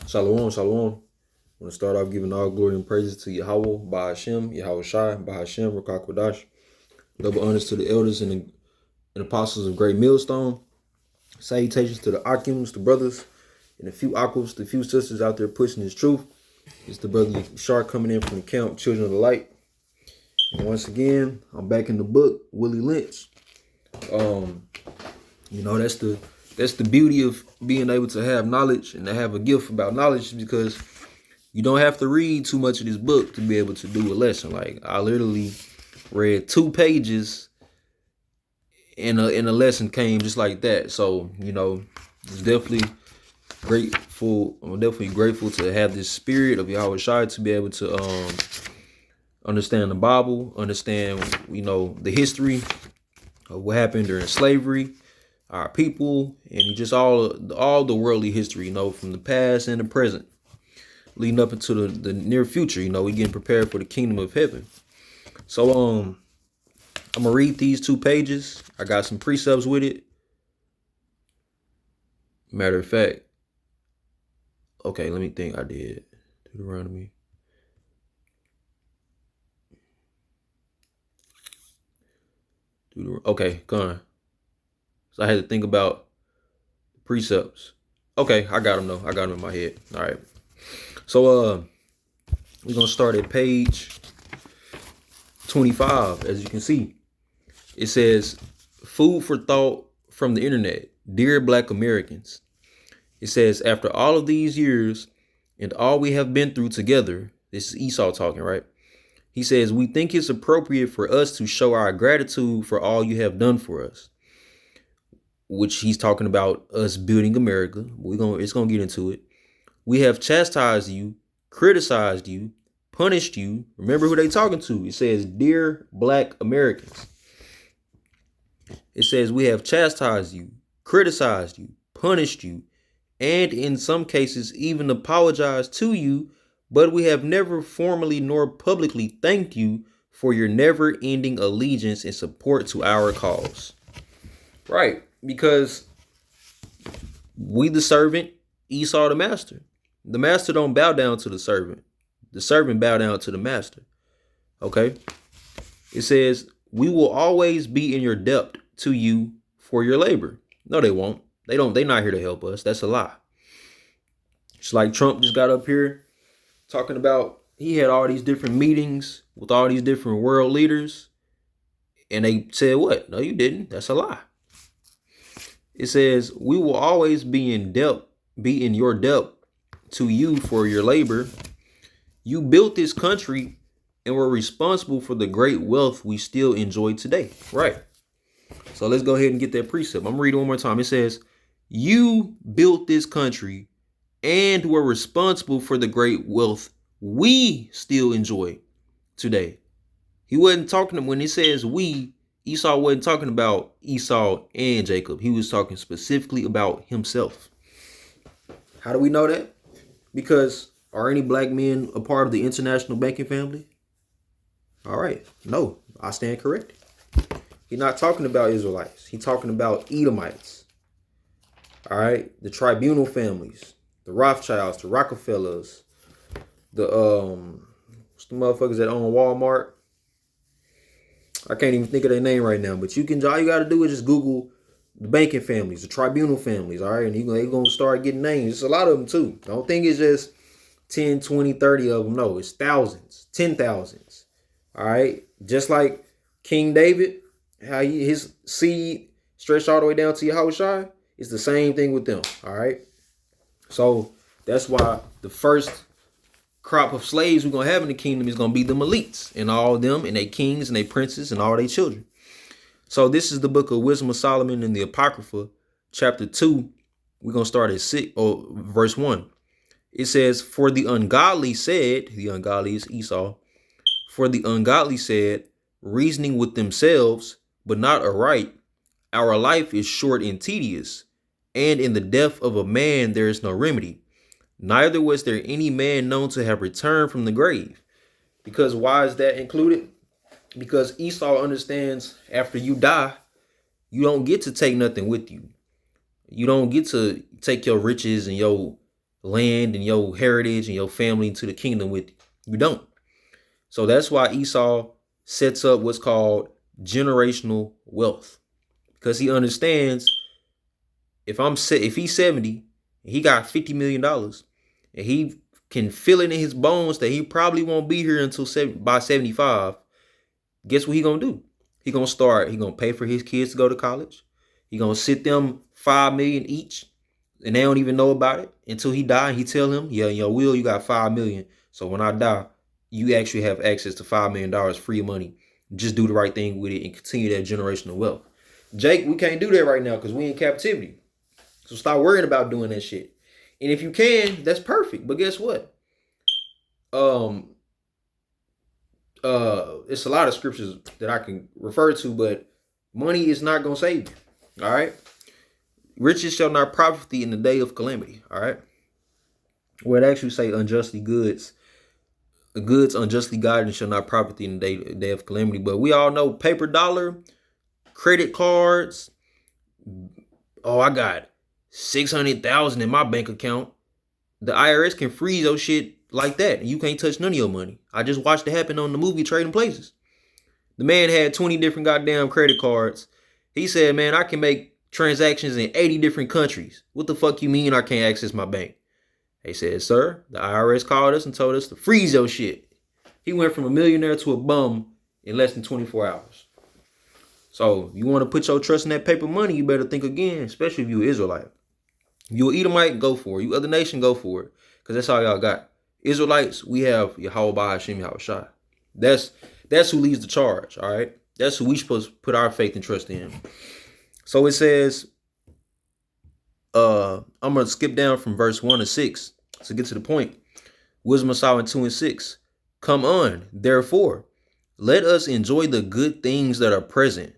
Shalom, shalom. I want to start off giving all glory and praises to Yahweh, Bahashem, Yahweh Shai, Bahashem, Rakak Kodash. Double honors to the elders and apostles of Great Millstone. Salutations to the Akims, the brothers, and the few Aquas, the few sisters out there pushing this truth. It's the brother Shark coming in from the camp, Children of the Light. And once again, I'm back in the book, Willie Lynch. That's the beauty of being able to have knowledge and to have a gift about knowledge, because you don't have to read too much of this book to be able to do a lesson. Like, I literally read 2 pages and a lesson came just like that. So, it's definitely grateful. I'm definitely grateful to have this spirit of Yahweh Shai to be able to understand the Bible, understand, the history of what happened during slavery, our people, and just all the worldly history, from the past and the present, leading up into the near future. We getting prepared for the kingdom of heaven. So I'm gonna read these 2 pages. I got some precepts with it. Matter of fact, okay, let me think. I did Deuteronomy. Okay, gone. So I had to think about the precepts. Okay, I got them though. I got them in my head. All right. So we're gonna start at page 25. As you can see, it says, "Food for thought from the internet, dear Black Americans." It says, "After all of these years and all we have been through together," this is Esau talking, right? He says, "We think it's appropriate for us to show our gratitude for all you have done for us," which he's talking about us building America. It's gonna get into it. "We have chastised you, criticized you, punished you." Remember who they talking to. It says, "Dear Black Americans." It says, "We have chastised you, criticized you, punished you, and in some cases even apologized to you, but we have never formally nor publicly thanked you for your never-ending allegiance and support to our cause." Right, because we the servant, Esau the master. The master don't bow down to the servant. The servant bow down to the master. Okay? It says, "We will always be in your debt to you for your labor." No, they won't. They're not here to help us. That's a lie. It's like Trump just got up here talking about he had all these different meetings with all these different world leaders, and they said what? No, you didn't. That's a lie. It says, "We will always be in your debt to you for your labor. You built this country and were responsible for the great wealth we still enjoy today." Right. So let's go ahead and get that precept. I'm reading one more time. It says, "You built this country and were responsible for the great wealth we still enjoy today." He wasn't talking, when it says we, Esau wasn't talking about Esau and Jacob. He was talking specifically about himself. How do we know that? Because are any Black men a part of the international banking family? All right. No, I stand corrected. He's not talking about Israelites. He's talking about Edomites. All right. The tribunal families, the Rothschilds, the Rockefellers, what's the motherfuckers that own Walmart? I can't even think of their name right now, but all you got to do is just Google the banking families, the tribunal families, all right? And they're going to start getting names. It's a lot of them, too. Don't think it's just 10, 20, 30 of them. No, it's thousands, 10,000s, all right? Just like King David, how his seed stretched all the way down to Yahweh Shai, it's the same thing with them, all right? So that's why the first crop of slaves we're going to have in the kingdom is going to be them elites and all of them and their kings and their princes and all their children. So this is the book of Wisdom of Solomon in the Apocrypha, chapter 2. We're going to start at verse 1. It says, "For the ungodly said," the ungodly is Esau, "For the ungodly said, reasoning with themselves, but not aright, our life is short and tedious, and in the death of a man there is no remedy. Neither was there any man known to have returned from the grave." Because why is that included? Because Esau understands after you die, you don't get to take nothing with you. You don't get to take your riches and your land and your heritage and your family into the kingdom with you. You don't. So that's why Esau sets up what's called generational wealth, because he understands if he's 70, he got $50 million, and he can feel it in his bones that he probably won't be here until by 75. Guess what he gonna do? He gonna pay for his kids to go to college. He gonna sit them $5 million each, and they don't even know about it until he die. And he tell him, yeah, in your will you got $5 million. So when I die, you actually have access to $5 million free money. Just do the right thing with it and continue that generational wealth. Jake, we can't do that right now because we in captivity. So stop worrying about doing that shit. And if you can, that's perfect. But guess what? It's a lot of scriptures that I can refer to, but money is not gonna save you. All right. Riches shall not profit thee in the day of calamity. All right. Where it actually say unjustly goods unjustly guided shall not profit thee in the day of calamity. But we all know paper dollar, credit cards. Oh, I got 600,000 in my bank account. The IRS can freeze your shit like that, and you can't touch none of your money. I just watched it happen on the movie Trading Places. The man had 20 different goddamn credit cards. He said, man, I can make transactions in 80 different countries. What the fuck you mean I can't access my bank? They said, sir, the IRS called us and told us to freeze your shit. He went from a millionaire to a bum in less than 24 hours. So you want to put your trust in that paper money, you better think again, especially if you're an Israelite. If you're an Edomite, go for it. You other nation, go for it. Because that's all y'all got. Israelites, we have Yahweh Hashem Yahushua. That's who leads the charge, all right? That's who we supposed to put our faith and trust in. So it says, I'm going to skip down from verse 1 to 6 to get to the point. Wisdom of Solomon 2 and 6. Come on, therefore, let us enjoy the good things that are present.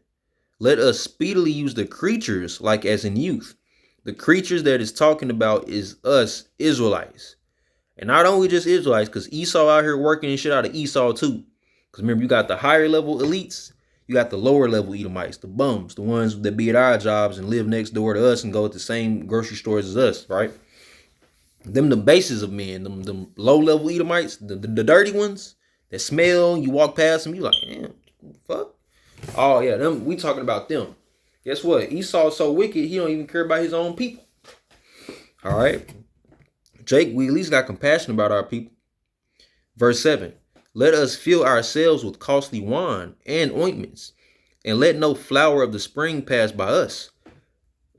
Let us speedily use the creatures like as in youth. The creatures that it's talking about is us, Israelites. And not only just Israelites, because Esau out here working and shit out of Esau too. Because remember, you got the higher level elites. You got the lower level Edomites, the bums, the ones that be at our jobs and live next door to us and go to the same grocery stores as us, right? Them the bases of men, them low level Edomites, the dirty ones that smell. You walk past them, you like, damn, fuck. Oh yeah, them. We talking about them. Guess what? Esau's so wicked, he don't even care about his own people. All right. Jake, we at least got compassion about our people. Verse 7. Let us fill ourselves with costly wine and ointments, and let no flower of the spring pass by us.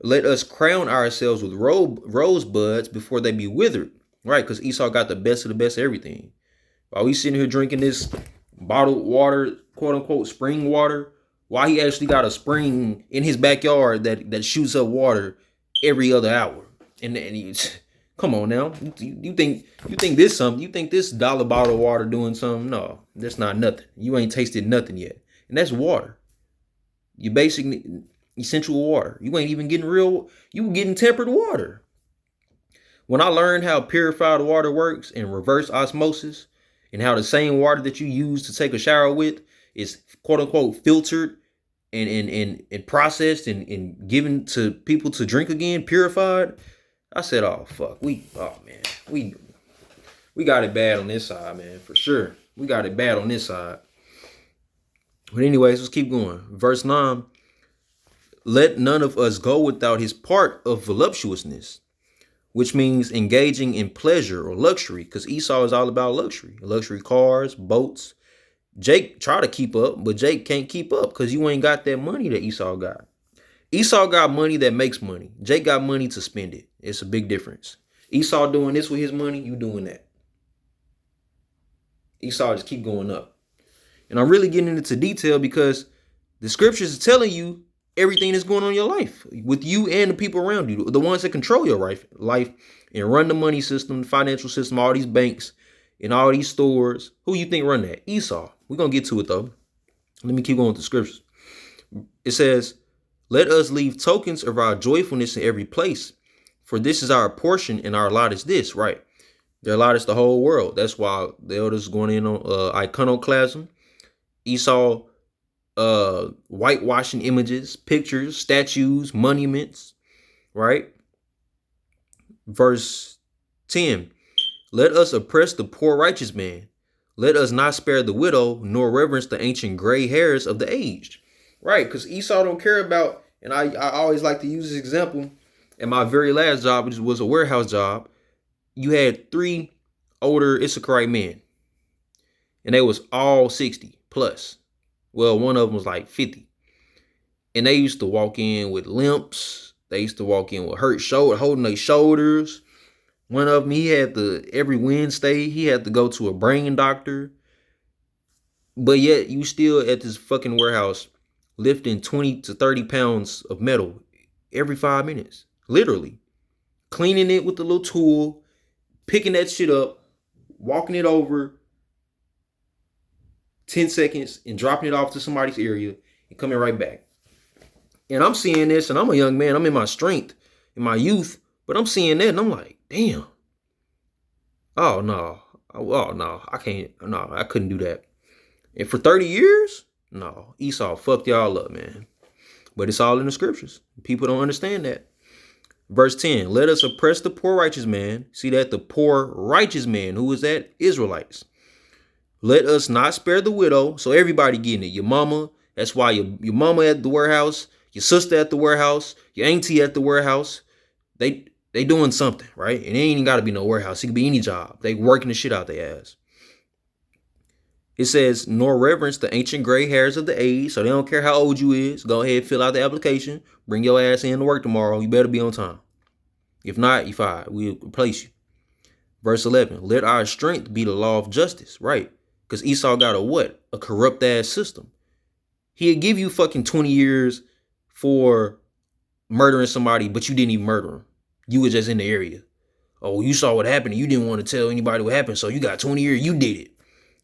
Let us crown ourselves with rosebuds before they be withered. Right, because Esau got the best of the best of everything. While we sitting here drinking this bottled water, quote unquote, spring water, why he actually got a spring in his backyard that shoots up water every other hour. And he, come on now, you think this something? You think this dollar bottle of water doing something? No, that's not nothing. You ain't tasted nothing yet, and that's water. You basically essential water. You ain't even getting real. You getting tempered water. When I learned how purified water works and reverse osmosis, and how the same water that you use to take a shower with is quote unquote filtered and processed and given to people to drink again, purified. I said, oh fuck, we got it bad on this side, man, for sure. We got it bad on this side. But anyways, let's keep going. Verse 9. Let none of us go without his part of voluptuousness, which means engaging in pleasure or luxury, because Esau is all about luxury cars, boats. Jake try to keep up, but Jake can't keep up because you ain't got that money that Esau got. Esau got money that makes money. Jake got money to spend it. It's a big difference. Esau doing this with his money, you doing that. Esau just keep going up. And I'm really getting into detail because the scriptures are telling you everything that's going on in your life with you and the people around you, the ones that control your life and run the money system, the financial system, all these banks and all these stores. Who you think run that? Esau. We're going to get to it though. Let me keep going with the scriptures. It says, let us leave tokens of our joyfulness in every place, for this is our portion and our lot is this, right? Their lot is the whole world. That's why the elders going in on iconoclasm. Esau whitewashing images, pictures, statues, monuments, right? Verse 10. Let us oppress the poor righteous man. Let us not spare the widow, nor reverence the ancient gray hairs of the aged. Right, because Esau don't care about, and I always like to use this example. In my very last job, which was a warehouse job, you had 3 older Issacharite men. And they was all 60 plus. Well, one of them was like 50. And they used to walk in with limps. They used to walk in with hurt shoulder, holding their shoulders. One of them, he had to, every Wednesday, he had to go to a brain doctor. But yet, you still at this fucking warehouse lifting 20 to 30 pounds of metal every 5 minutes. Literally. Cleaning it with a little tool, picking that shit up, walking it over 10 seconds and dropping it off to somebody's area and coming right back. And I'm seeing this, and I'm a young man. I'm in my strength, in my youth, but I'm seeing that, and I'm like, damn. Oh, no. Oh, no. I can't. No, I couldn't do that. And for 30 years? No. Esau fucked y'all up, man. But it's all in the scriptures. People don't understand that. Verse 10, let us oppress the poor righteous man. See that? The poor righteous man. Who is that? Israelites. Let us not spare the widow. So everybody getting it. Your mama. That's why your mama at the warehouse. Your sister at the warehouse. Your auntie at the warehouse. They doing something, right? And it ain't even got to be no warehouse. It could be any job. They working the shit out their ass. It says, nor reverence the ancient gray hairs of the age. So they don't care how old you is. Go ahead, fill out the application. Bring your ass in to work tomorrow. You better be on time. If not, you fired. We'll replace you. Verse 11, let our strength be the law of justice, right? Because Esau got a what? A corrupt ass system. He'll give you fucking 20 years for murdering somebody, but you didn't even murder him. You were just in the area. Oh, you saw what happened and you didn't want to tell anybody what happened, so you got 20 years, you did it.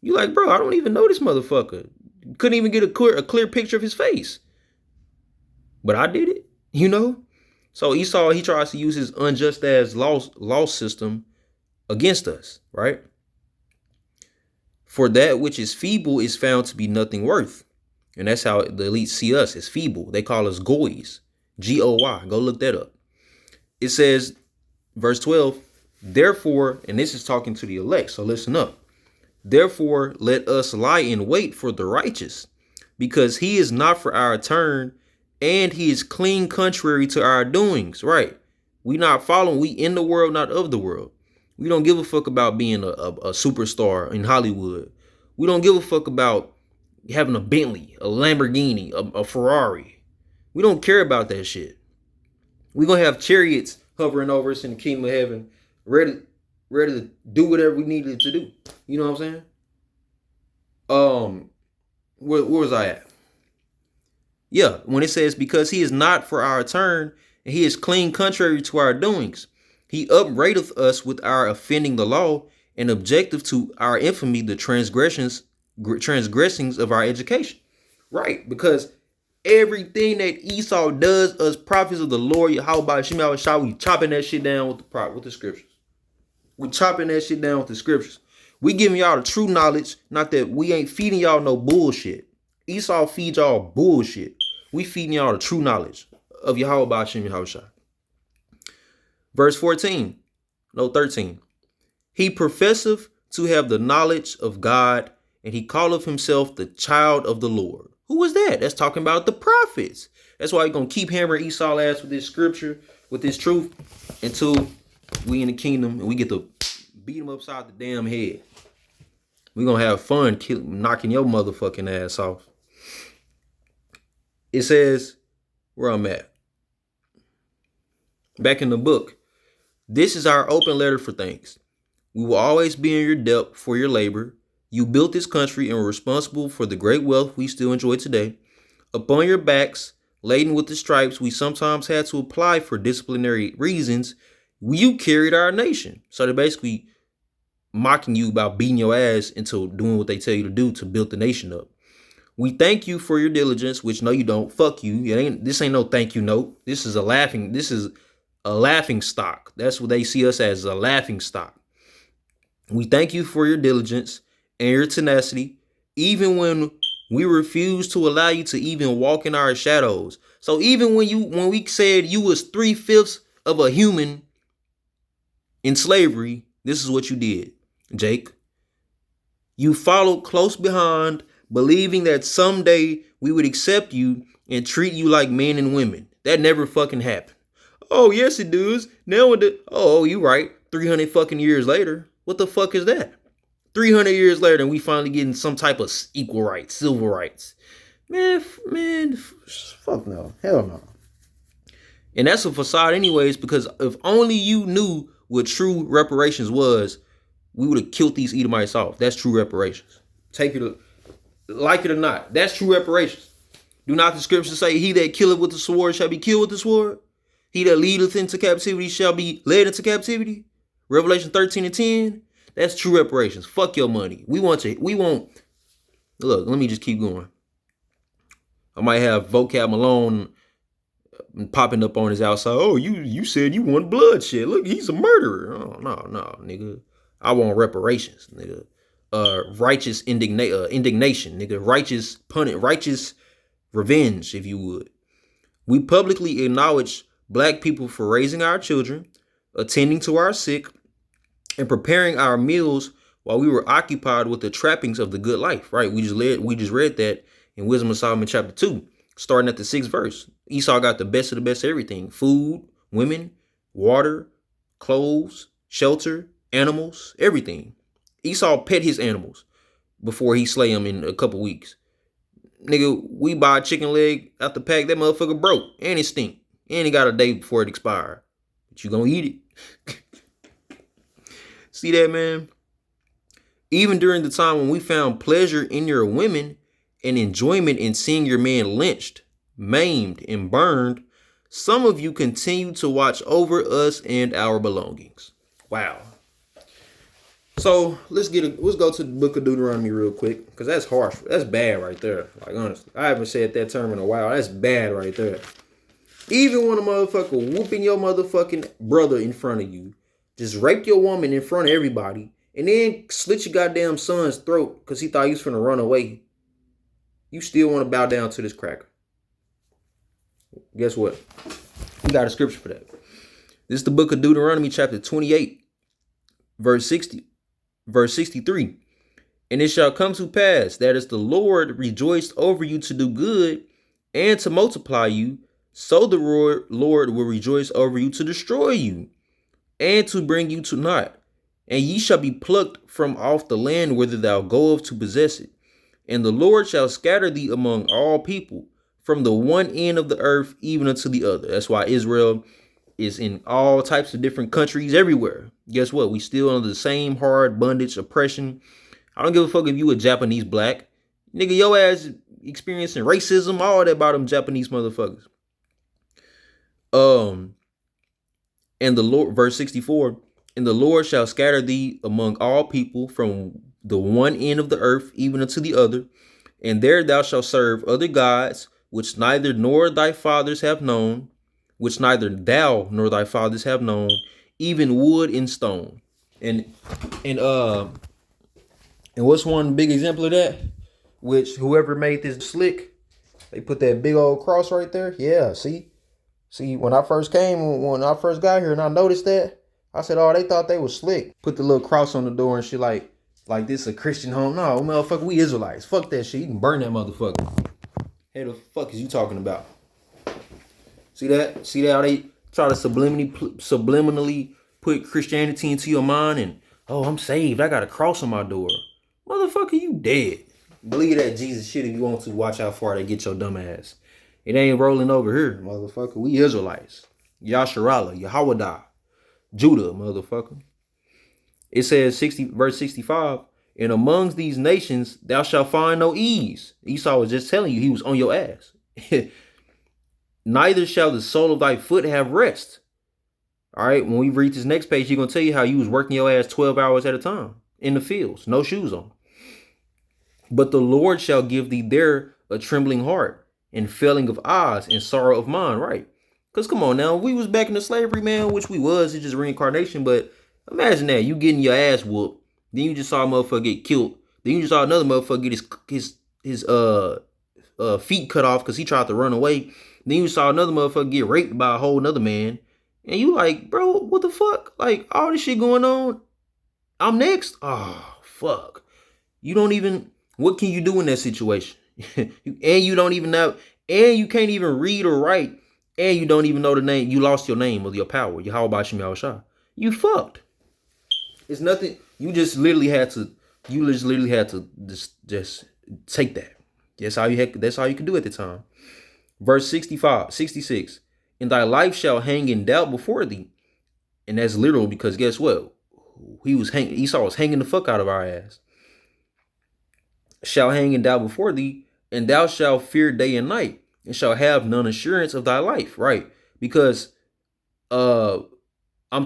You like, bro, I don't even know this motherfucker. Couldn't even get a clear picture of his face. But I did it, you know? So Esau, he tries to use his unjust ass law system against us, right? For that which is feeble is found to be nothing worth. And that's how the elites see us, as feeble. They call us goys, G-O-Y. Go look that up. It says, verse 12, therefore, and this is talking to the elect, so listen up. Therefore, let us lie in wait for the righteous, because he is not for our turn, and he is clean contrary to our doings. Right? We not following. We in the world, not of the world. We don't give a fuck about being a superstar in Hollywood. We don't give a fuck about having a Bentley, a Lamborghini, a Ferrari. We don't care about that shit. We're going to have chariots hovering over us in the kingdom of heaven, ready to do whatever we needed to do. You know what I'm saying? Where was I at? Yeah, when it says, because he is not for our turn, and he is clean contrary to our doings. He upbraideth us with our offending the law, and objective to our infamy, the transgressings of our education. Right, because everything that Esau does, us prophets of the Lord, Yahweh Shem Shah, we chopping that shit down with the scriptures. We chopping that shit down with the scriptures. We giving y'all the true knowledge, not that we ain't feeding y'all no bullshit. Esau feeds y'all bullshit. We feeding y'all the true knowledge of Yahweh Shem Shah. Verse 13. He professeth to have the knowledge of God, and he calleth himself the child of the Lord. Who is that? That's talking about the prophets. That's why you're going to keep hammering Esau's ass with this scripture, with this truth, until we in the kingdom and we get to beat him upside the damn head. We're going to have fun knocking your motherfucking ass off. It says, where I'm at, back in the book, this is our open letter for thanks. We will always be in your debt for your labor. You built this country and were responsible for the great wealth we still enjoy today. Upon your backs, laden with the stripes we sometimes had to apply for disciplinary reasons, you carried our nation. So they're basically mocking you about beating your ass into doing what they tell you to do to build the nation up. We thank you for your diligence, which no, you don't. Fuck you. This ain't no thank you note. This is a laughing stock. That's what they see us as, a laughing stock. We thank you for your diligence and your tenacity, even when we refuse to allow you to even walk in our shadows. So even when we said you was 3/5 of a human, In slavery, this is what you did, Jake. You followed close behind, believing that someday we would accept you and treat you like men and women. That never fucking happened. Oh, yes, it does. Now you right. 300 fucking years later. What the fuck is that? 300 years later, and we finally getting some type of equal rights, civil rights. Man, fuck no. Hell no. And that's a facade anyways, because if only you knew what true reparations was, we would have killed these Edomites off. That's true reparations. Take it, like it or not. That's true reparations. Do not the scriptures say, he that killeth with the sword shall be killed with the sword? He that leadeth into captivity shall be led into captivity? Revelation 13:10. That's true reparations. Fuck your money. Look, let me just keep going. I might have vocab Malone popping up on his outside. Oh, you said you want bloodshed. Look, he's a murderer. Oh, no, nigga. I want reparations, nigga. Righteous indignation, nigga. Righteous revenge, if you would. We publicly acknowledge black people for raising our children, attending to our sick, and preparing our meals while we were occupied with the trappings of the good life. Right? We just read that in Wisdom of Solomon chapter 2, starting at the 6th verse. Esau got the best of the best of everything: food, women, water, clothes, shelter, animals, everything. Esau pet his animals before he slay them in a couple weeks. Nigga, we buy a chicken leg out the pack, that motherfucker broke, and it stink, and it got a day before it expired. But you gonna eat it. See that, man? Even during the time when we found pleasure in your women and enjoyment in seeing your man lynched, maimed, and burned, some of you continue to watch over us and our belongings. Wow. So let's go to the book of Deuteronomy real quick, because that's harsh. That's bad right there. Like, honestly, I haven't said that term in a while. That's bad right there. Even when a motherfucker whooping your motherfucking brother in front of you, just rape your woman in front of everybody, and then slit your goddamn son's throat because he thought he was finna run away, you still want to bow down to this cracker. Guess what? We got a scripture for that. This is the book of Deuteronomy chapter 28, verse 63. And it shall come to pass that as the Lord rejoiced over you to do good and to multiply you, so the Lord will rejoice over you to destroy you and to bring you to naught. And ye shall be plucked from off the land whither thou goest to possess it. And the Lord shall scatter thee among all people, from the one end of the earth even unto the other. That's why Israel is in all types of different countries everywhere. Guess what? We still under the same hard bondage, oppression. I don't give a fuck if you a Japanese black. Nigga, your ass experiencing racism, all that about them Japanese motherfuckers. And the Lord, verse 64, and the Lord shall scatter thee among all people from the one end of the earth even unto the other, and there thou shalt serve other gods, which neither nor thy fathers have known, which neither thou nor thy fathers have known, even wood and stone. And what's one big example of that? Which whoever made this slick, they put that big old cross right there. Yeah, see, when I first got here and I noticed that, I said, oh, they thought they was slick. Put the little cross on the door and shit like this a Christian home. No, motherfucker, we Israelites. Fuck that shit. You can burn that motherfucker. Hey, the fuck is you talking about? See that? See how they try to subliminally put Christianity into your mind and, oh, I'm saved. I got a cross on my door. Motherfucker, you dead. Believe that Jesus shit if you want to. Watch how far they get your dumb ass. It ain't rolling over here, motherfucker. We Israelites. Yasharallah, Yahwadah, Judah, motherfucker. It says verse 65, and amongst these nations thou shalt find no ease. Esau was just telling you he was on your ass. Neither shall the sole of thy foot have rest. All right, when we read this next page, he's going to tell you how you was working your ass 12 hours at a time in the fields, no shoes on. But the Lord shall give thee there a trembling heart and failing of eyes and sorrow of mind, right? Because come on now, we was back into slavery, man, which we was, it's just reincarnation. But imagine that, you getting your ass whooped, then you just saw a motherfucker get killed, then you just saw another motherfucker get his feet cut off because he tried to run away. Then you saw another motherfucker get raped by a whole nother man. And you like, bro, what the fuck? Like, all this shit going on. I'm next. Oh, fuck. You don't even, what can you do in that situation? And you don't even know, and you can't even read or write, and you don't even know the name. You lost your name or your power. How about you, You fucked. It's nothing. You just literally had to. You just literally had to just take that. That's all you had. That's all you could do at the time. Verse 65, 66. And thy life shall hang in doubt before thee. And that's literal because guess what? Esau was hanging the fuck out of our ass. Shall hang in doubt before thee, and thou shalt fear day and night, and shall have none assurance of thy life. Right? Because I'm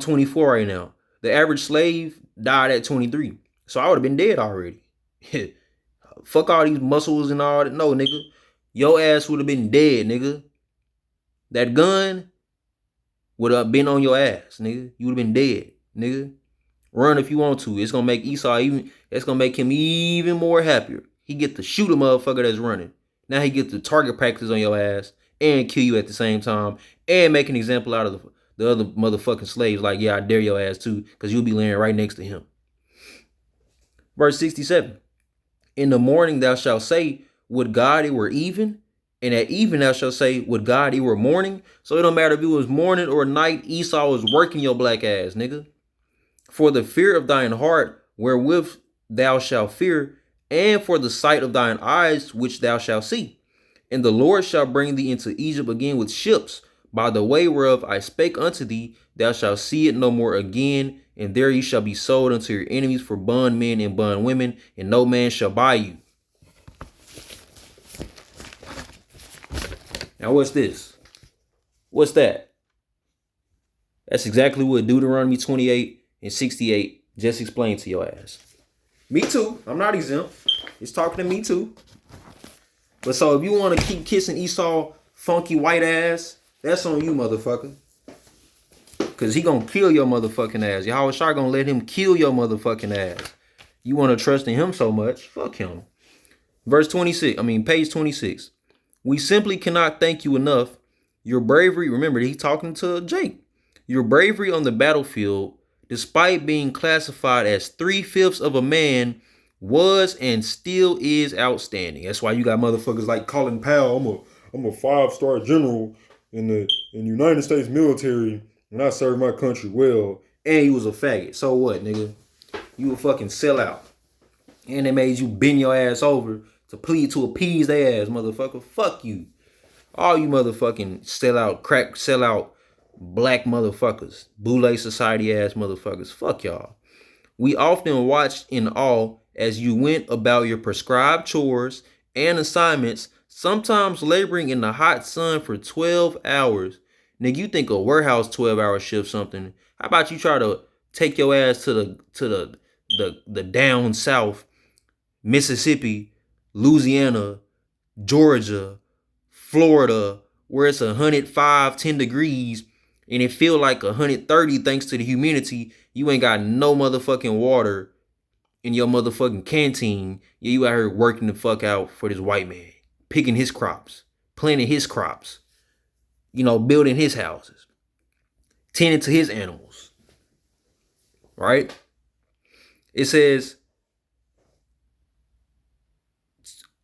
24 right now. The average slave died at 23. So I would have been dead already. Fuck all these muscles and all that. No, nigga. Your ass would have been dead, nigga. That gun would have been on your ass, nigga. You would have been dead, nigga. Run if you want to. It's gonna make Esau it's gonna make him even more happier. He get to shoot a motherfucker that's running. Now he get to target practice on your ass and kill you at the same time and make an example out of the other motherfucking slaves. Like, yeah, I dare your ass too, because you'll be laying right next to him. Verse 67. In the morning thou shalt say, would God it were even? And at even thou shalt say, would God it were morning? So it don't matter if it was morning or night, Esau was working your black ass, nigga. For the fear of thine heart wherewith thou shalt fear, and for the sight of thine eyes which thou shalt see. And the Lord shall bring thee into Egypt again with ships, by the way whereof I spake unto thee, thou shalt see it no more again, and there ye shall be sold unto your enemies for bondmen and bondwomen, and no man shall buy you. Now what's this? What's that? That's exactly what Deuteronomy 28 and 68 just explained to your ass. Me too. I'm not exempt. It's talking to me too. But so if you want to keep kissing Esau funky white ass, that's on you, motherfucker. Because he gonna kill your motherfucking ass. Yahweh Shai gonna let him kill your motherfucking ass. You want to trust in him so much? Fuck him. Page 26. We simply cannot thank you enough. Your bravery, remember, he's talking to Jake. Your bravery on the battlefield, despite being classified as 3/5 of a man, was and still is outstanding. That's why you got motherfuckers like Colin Powell. I'm a 5-star general in the United States military, and I served my country well. And he was a faggot. So what, nigga? You a fucking sellout. And they made you bend your ass over to appease their ass, motherfucker. Fuck you. All you motherfucking sellout black motherfuckers. Boule society ass motherfuckers. Fuck y'all. We often watched in awe as you went about your prescribed chores and assignments, sometimes laboring in the hot sun for 12 hours. Nigga, you think a warehouse 12-hour shift something. How about you try to take your ass to the down south, Mississippi, Louisiana, Georgia, Florida, where it's 105, 10 degrees, and it feel like 130 thanks to the humidity. You ain't got no motherfucking water in your motherfucking canteen. Yeah, you out here working the fuck out for this white man, picking his crops, planting his crops, building his houses, tending to his animals, right? It says,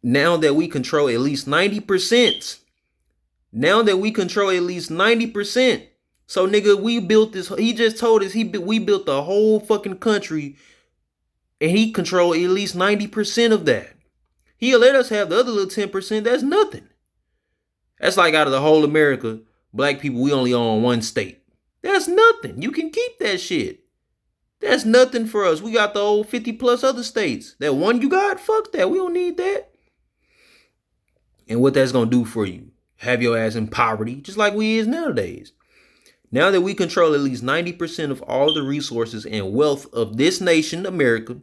now that we control at least 90%. Now that we control at least 90%. So nigga, we built this. He just told us we built the whole fucking country, and he controlled at least 90% of that. He'll let us have the other little 10%. That's nothing. That's like out of the whole America, black people, we only own one state. That's nothing. You can keep that shit. That's nothing for us. We got the old 50 plus other states. That one you got, fuck that. We don't need that. And what that's gonna do for you? Have your ass in poverty, just like we is nowadays. Now that we control at least 90% of all the resources and wealth of this nation, America,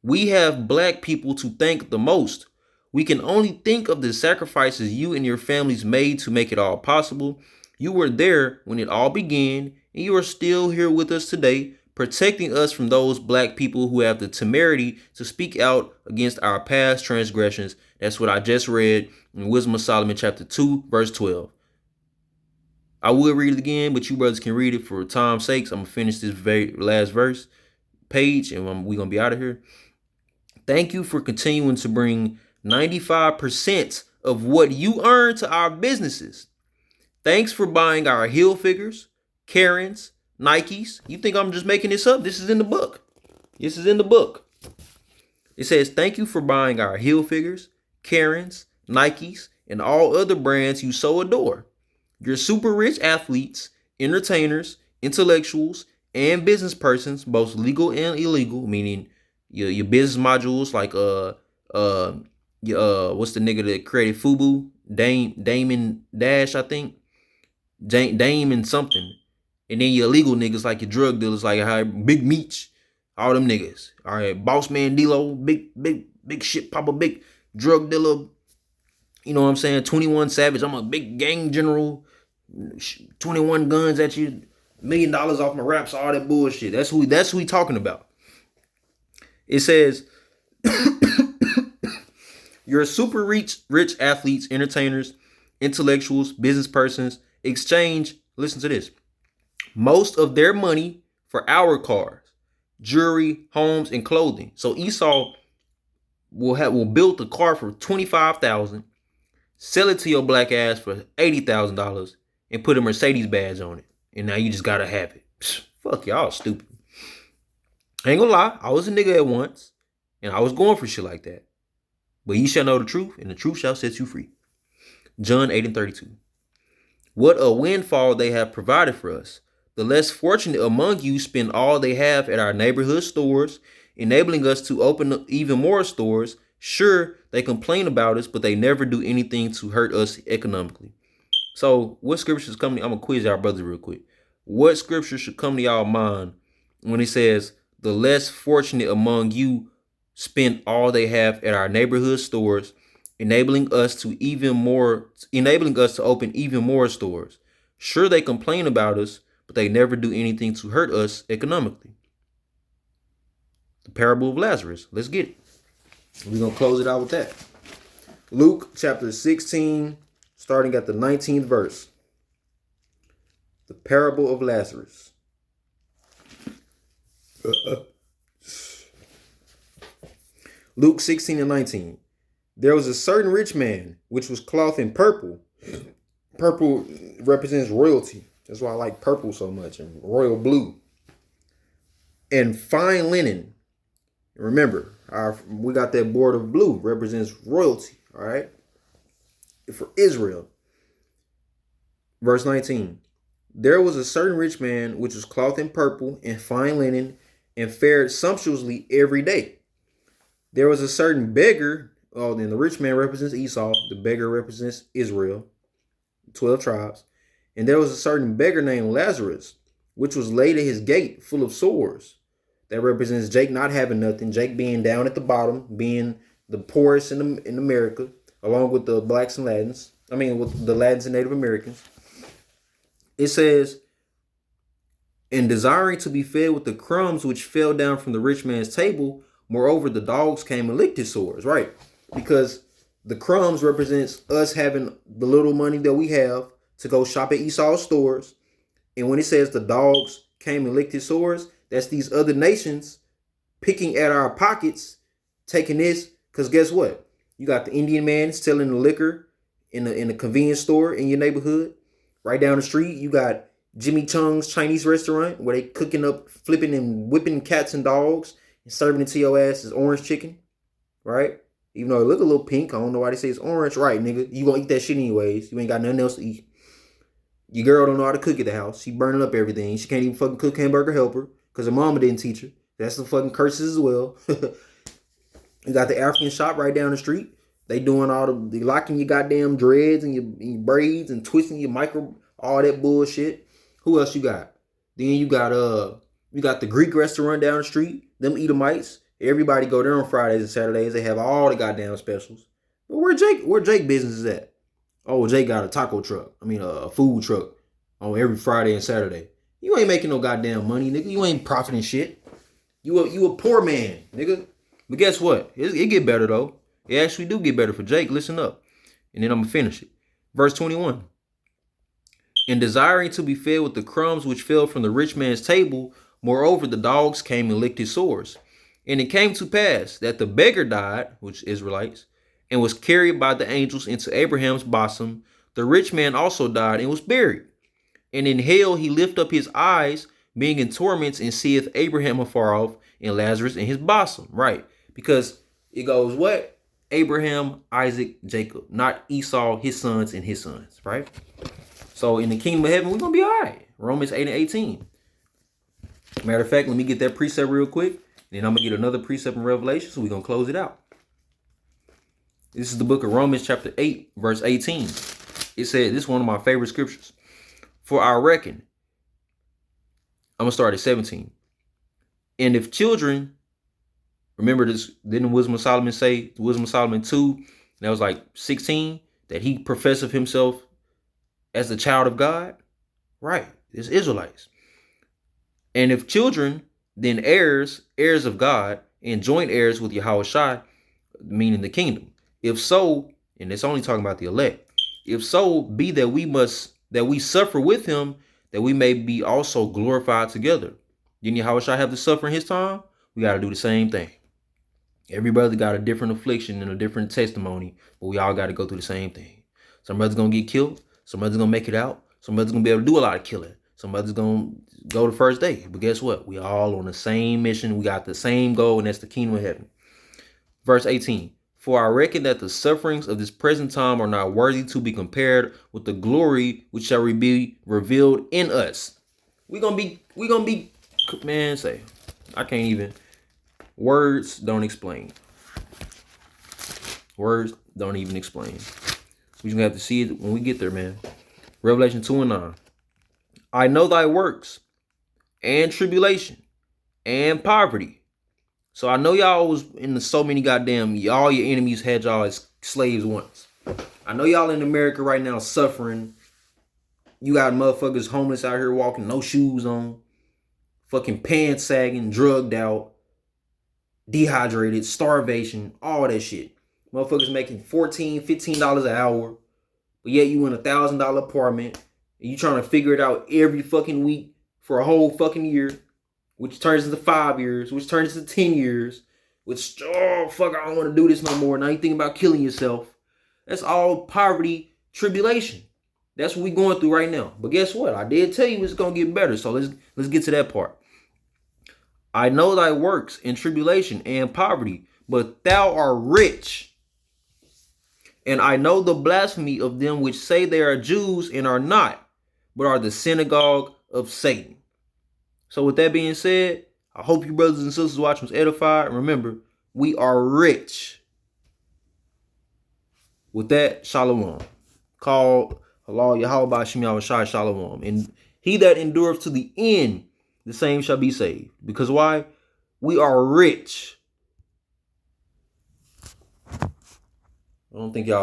we have black people to thank the most. We can only think of the sacrifices you and your families made to make it all possible. You were there when it all began, and you are still here with us today, protecting us from those black people who have the temerity to speak out against our past transgressions. That's what I just read in Wisdom of Solomon chapter 2, verse 12. I would read it again, but you brothers can read it for time's sakes. I'm going to finish this very last verse page, and we're going to be out of here. Thank you for continuing to bring 95% of what you earn to our businesses. Thanks for buying our heel figures, Karens, Nikes. You think I'm just making this up? This is in the book. This is in the book. It says, thank you for buying our heel figures, Karens, Nikes, and all other brands you so adore. You're super rich athletes, entertainers, intellectuals, and business persons, both legal and illegal, meaning your business modules like what's the nigga that created FUBU? Damon Dash, I think. Damon something. And then your illegal niggas like your drug dealers, like Big Meech, all them niggas. All right, Boss Man D-Lo, big shit, Papa, big drug dealer. You know what I'm saying? 21 Savage. I'm a big gang general. 21 guns at you. $1 million off my raps. All that bullshit. That's who he talking about. It says, you're super rich athletes, entertainers, intellectuals, business persons, exchange, listen to this, most of their money for our cars, jewelry, homes, and clothing. So Esau will build the car for $25,000, sell it to your black ass for $80,000, and put a Mercedes badge on it. And now you just gotta have it. Psh, fuck y'all stupid. I ain't gonna lie, I was a nigga at once, and I was going for shit like that. But ye shall know the truth, and the truth shall set you free. John 8:32. What a windfall they have provided for us. The less fortunate among you spend all they have at our neighborhood stores, enabling us to open up even more stores. Sure, they complain about us, but they never do anything to hurt us economically. So what scriptures come to, I'm gonna quiz y'all brothers real quick. What scripture should come to y'all mind when it says the less fortunate among you spend all they have at our neighborhood stores, enabling us to open even more stores? Sure, they complain about us, but they never do anything to hurt us economically. The parable of Lazarus. Let's get it. We're going to close it out with that. Luke chapter 16, starting at the 19th verse. The parable of Lazarus. Luke 16:19. There was a certain rich man which was clothed in purple. Purple represents royalty. That's why I like purple so much, and royal blue. And fine linen. Remember, we got that board of blue, represents royalty, all right? For Israel. Verse 19. There was a certain rich man which was clothed in purple and fine linen and fared sumptuously every day. There was a certain beggar. Oh, then the rich man represents Esau. The beggar represents Israel, 12 tribes. And there was a certain beggar named Lazarus, which was laid at his gate full of sores. That represents Jake not having nothing. Jake being down at the bottom, being the poorest in America, along with the blacks and Latins. I mean, with the Latins and Native Americans. It says, and desiring to be fed with the crumbs which fell down from the rich man's table, moreover, the dogs came and licked his sores, right? Because the crumbs represents us having the little money that we have to go shop at Esau's stores. And when it says the dogs came and licked his sores, that's these other nations picking at our pockets, taking this. Because guess what? You got the Indian man selling the liquor in the convenience store in your neighborhood. Right down the street, you got Jimmy Chung's Chinese restaurant where they cooking up, flipping and whipping cats and dogs and serving it to your ass as orange chicken, right? Even though it look a little pink, I don't know why they say it's orange. Right, nigga, you gonna eat that shit anyways. You ain't got nothing else to eat. Your girl don't know how to cook at the house. She burning up everything. She can't even fucking cook hamburger helper because her mama didn't teach her. That's the fucking curses as well. You got the African shop right down the street. They doing they locking your goddamn dreads and your braids and twisting your micro, all that bullshit. Who else you got? Then you got the Greek restaurant down the street. Them Edomites. Everybody go there on Fridays and Saturdays. They have all the goddamn specials. But where Jake business is at? Oh, Jake got a taco truck. I mean a food truck on every Friday and Saturday. You ain't making no goddamn money, nigga. You ain't profiting shit. You a poor man, nigga. But guess what? It get better though. It actually do get better for Jake. Listen up. And then I'm going to finish it. Verse 21. and desiring to be fed with the crumbs which fell from the rich man's table, moreover, the dogs came and licked his sores. And it came to pass that the beggar died, which Israelites, and was carried by the angels into Abraham's bosom. The rich man also died and was buried. And in hell he lift up his eyes, being in torments, and seeth Abraham afar off, and Lazarus in his bosom. Right. Because it goes what? Abraham, Isaac, Jacob, not Esau, his sons, and his sons. Right. So in the kingdom of heaven, we're going to be all right. Romans 8 and 18. Matter of fact, let me get that precept real quick. Then I'm going to get another precept in Revelation. So we're going to close it out. This is the book of Romans chapter 8, verse 18. It said, this is one of my favorite scriptures. For I reckon, I'm going to start at 17. And if children, remember this, didn't Wisdom of Solomon say, Wisdom of Solomon 2, that was like 16, that he professeth himself as the child of God? Right, it's Israelites. And if children, then heirs, heirs of God, and joint heirs with Yahushua, meaning the kingdom. If so, and it's only talking about the elect, if so be that we suffer with him, that we may be also glorified together. Didn't Yahushua have to suffer in his time? We got to do the same thing. Every brother got a different affliction and a different testimony, but we all got to go through the same thing. Some brothers going to get killed. Some brothers going to make it out. Some brothers going to be able to do a lot of killing. Some brothers going to go the first day. But guess what? We all on the same mission. We got the same goal, and that's the kingdom of heaven. Verse 18. For I reckon that the sufferings of this present time are not worthy to be compared with the glory which shall be revealed in us. We're going to be, man, say, I can't even, words don't explain. Words don't even explain. We're going to have to see it when we get there, man. Revelation 2 and 9. I know thy works and tribulation and poverty. So I know y'all was in so many goddamn, all your enemies had y'all as slaves once. I know y'all in America right now suffering. You got motherfuckers homeless out here walking, no shoes on, fucking pants sagging, drugged out, dehydrated, starvation, all that shit. Motherfuckers making $14, $15 an hour, but yet you in $1,000 apartment and you trying to figure it out every fucking week for a whole fucking year. Which turns into 5 years, which turns into 10 years, which, oh, fuck, I don't want to do this no more. Now you think about killing yourself. That's all poverty, tribulation. That's what we going through right now. But guess what? I did tell you it's going to get better. So let's get to that part. I know thy works in tribulation and poverty, but thou art rich. And I know the blasphemy of them which say they are Jews and are not, but are the synagogue of Satan. So with that being said, I hope you brothers and sisters watching was edified. And remember, we are rich. With that, shalom. Call Allah Yahweh Shem Yahushai shalom. And he that endureth to the end, the same shall be saved. Because why? We are rich. I don't think y'all